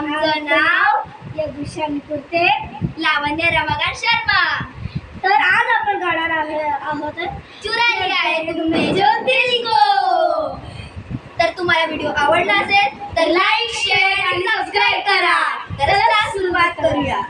आमचं नाव यदुषानी कुर्ते, लावण्य रमाकांत शर्मा। तर आज आपण गाणार आहोत चुरा लिया है तुमने जो दिल को। तर तुम्हाला व्हिडिओ आवडला असेल तर लाईक, शेअर आणि सबस्क्राईब करा। तर चला सुरुवात करूया।